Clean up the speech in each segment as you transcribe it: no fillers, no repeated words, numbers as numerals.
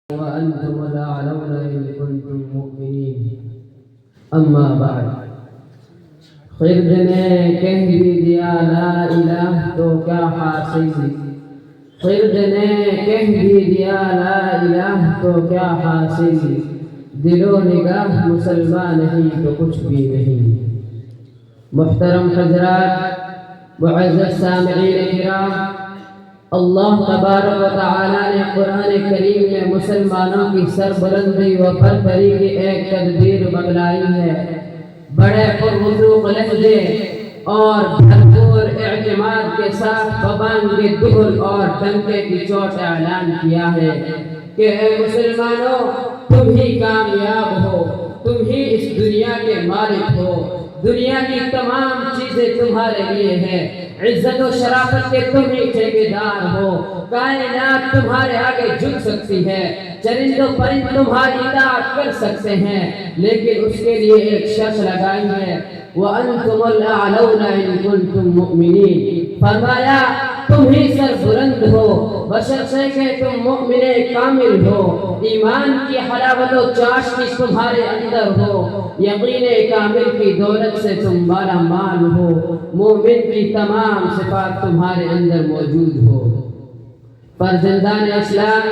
وأنتم الأعلون إن كنتم مؤمنين أما بعد خرد نے کہہ بھی دیا لا الہ تو کیا حاصل خرد نے کہہ بھی دیا لا الہ تو کیا حاصل دل و نگاہ مسلمان نہیں تو کچھ بھی نہیں۔ محترم حضرات، معزز سامعین کرام، اللہ تبارک و تعالی نے قرآن کریم میں مسلمانوں کی سربلندی و برتری کی ایک تدبیر بتلائی ہے۔ بڑے پررسوخ لہجے اور بھرپور اعتماد کے ساتھ ببان کے دہل اور ڈنکے کی چوٹ اعلان کیا ہے کہ اے مسلمانوں، تم ہی کامیاب ہو، تم ہی اس دنیا کے مالک ہو، دنیا کی تمام چیزیں تمہارے لیے ہیں، عزت و شرافت کے تم ہی ٹھیکیدار ہو، کائنات تمہارے آگے جھک سکتی ہے، چرند و پرند تمہاری اطاعت کر سکتے ہیں، لیکن اس کے لیے ایک شرط لگائی ہے وَأَنْتُمُ الْأَعْلَوْنَ إِن كُنتُم مُؤْمِنِينَ، فرمایا تم ہی سربلند ہو بشرطے کہ تم مؤمن کامل ہو، ایمان کی حلاوت و چاشنی تمہارے اندر ہو، یقین کامل کی دولت سے تم مالا مال ہو، مومن کی تمام صفات تمہارے اندر موجود ہو۔ فرزندان اسلام،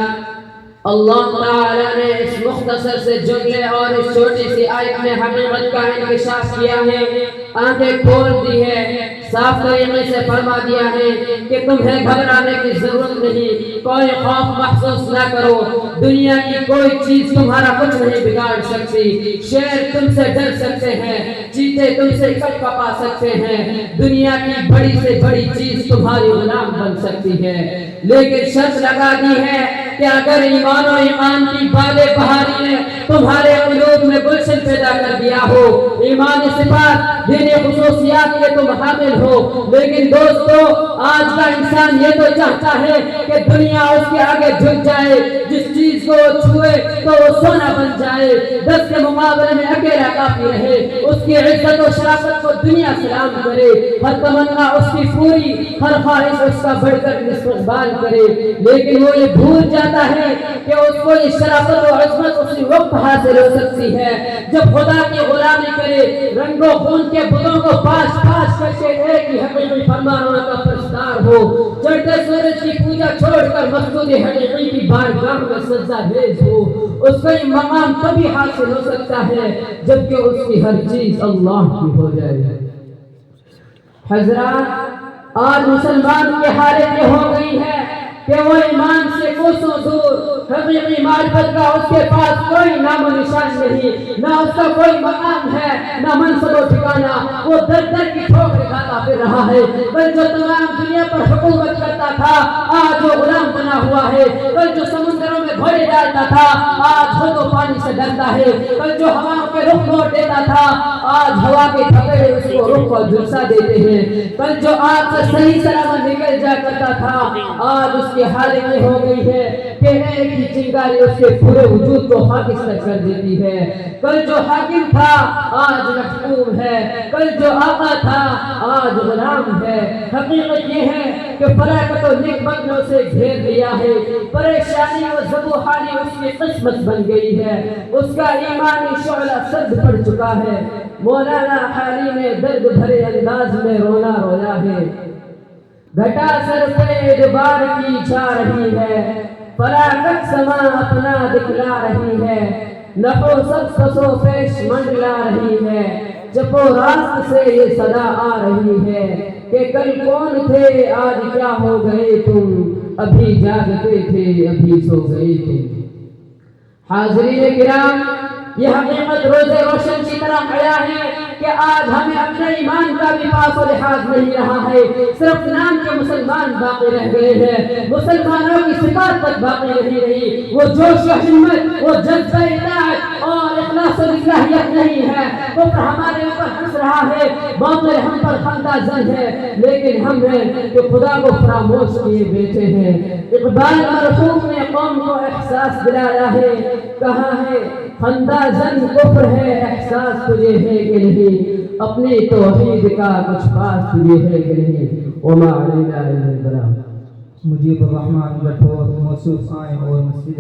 اللہ تعالی نے اس مختصر سے جملے اور اس چھوٹی سی آیت میں حقیقت کا انکشاف کیا ہے، آنکھیں کھول دی ہے، صاف طریقے سے فرما دیا ہے کہ تمہیں گھبرانے کی ضرورت نہیں، کوئی خوف محسوس نہ کرو، دنیا کی کوئی چیز تمہارا کچھ نہیں بگاڑ سکتی، شیر تم سے ڈر سکتے ہیں، چیتے تم سے کپ کپا سکتے ہیں، دنیا کی بڑی سے بڑی چیز تمہاری غلام بن سکتی ہے، لیکن شرط لگا دی ہے کہ اگر ایمان و ایمان کی بالے بہاری نے تمہارے قلوب میں گلشن پیدا کر دیا ہو، ایمانی صفات دینی خصوصیات کے تم حامل ہو، لیکن دوستو آج کا انسان یہ تو چاہتا ہے کہ دنیا اس کے آگے جھک جائے، جس چیز کو چھوئے تو وہ سونا بن جائے، 10 کے مقابلے میں اکیلا کافی رہے، اس کی عزت و شرافت کو دنیا سلام کرے، ہر تمنا اس کی پوری، ہر خواہش اس کا بڑھ کر استقبال کرے، لیکن وہ یہ بھول جاتا ہے کہ اس کو یہ شرافت و عظمت اسی وقت حاصل ہو سکتی ہے جب خدا کی غلامی کرے، رنگ و خون کے بتوں کو پاش پاش کر کے ایک ہی حقیقی فرمانروا کا پرستار ہو، چڑھتے سورج کی پوجا چھوڑ کر مقصود حقیقی کی بارگاہ میں سجدہ ریز ہو، اس کا یہ مقام تبھی حاصل ہو سکتا ہے جبکہ اس کی ہر چیز اللہ کی ہو جائے۔ حضرات، آج مسلمان کی حالت یہ ہو گئی ہے کہ وہ ایمان سے کوسوں دور، حقیقی معرفت کا اس کے پاس کوئی نام و نشان نہیں، نہ اس کا کوئی مقام ہے، نہ منصب و ٹھکانہ، وہ در در کی ٹھوکر کھاتا پھر رہا ہے، کل جو تمام دنیا پر حکومت کرتا تھا آج وہ غلام بنا ہوا ہے، کل جو سمندروں میں گھوڑے ڈالتا تھا آج خود و پانی سے ڈرتا ہے، کل جو ہواؤں کے رخ موڑ دیتا تھا آج ہوا کے تھپیڑے اس کو رخ کو جھلسا دیتے ہیں، کل جو آگ سے صحیح سلامت نکل جا کرتا تھا آج اس کی حالت یہ ہو گئی ہے کہ ایک ہی چنگاری اس کے پورے وجود کو خاکستر کر دیتی ہے، کل جو حاکم تھا آج محکوم ہے، کل جو آقا تھا آج غلام ہے۔ حقیقت یہ ہے کہ فلاکت و نعمت نے اسے گھیر لیا ہے، پریشانی و ذبوحانی اس کی قسمت بن گئی ہے، اس کا ایمانی شعلہ سرد پڑ چکا ہے۔ مولانا حالی نے درد بھرے انداز میں رونا رویا ہے، گھٹا سر پہ ادبار کی جا رہی ہے، فلاکت سما اپنا دکھلا رہی ہے، نحو سب سسو پیش منڈلا رہی ہے، چپو راست سے یہ صدا آ رہی ہے کہ کل کون تھے آج کیا ہو گئے تم، ابھی جاگتے تھے ابھی سو گئے تم۔ حاضرین کرام، یہ حقیقت روز روشن کی طرح آیا ہے کہ آج ہمیں اپنے ایمان کا بھی پاس و لحاظ نہیں رہا ہے، صرف نام کے مسلمان باقی رہ گئے ہیں، مسلمانوں کی صفات تک باقی نہیں رہی، وہ جوش و ہمت، وہ جذبہ اطاعت اور اخلاص و للہیت نہیں ہے، کفر ہمارے اوپر ہنس رہا ہے، باطل ہم پر خندہ زن ہے، لیکن ہم ہیں کہ خدا کو فراموش کیے بیٹھے ہیں۔ اقبال مرحوم نے قوم کو احساس دلایا ہے، کہا ہے خندہ زن کفر ہے، احساس تجھے ہے کہ نہیں، اپنی توحید کا کچھ پاس تجھے ہے کہ نہیں، وما علینا الا البلاغ۔ مجیب الرحمن گٹھور موصوف آئیں اور مسجد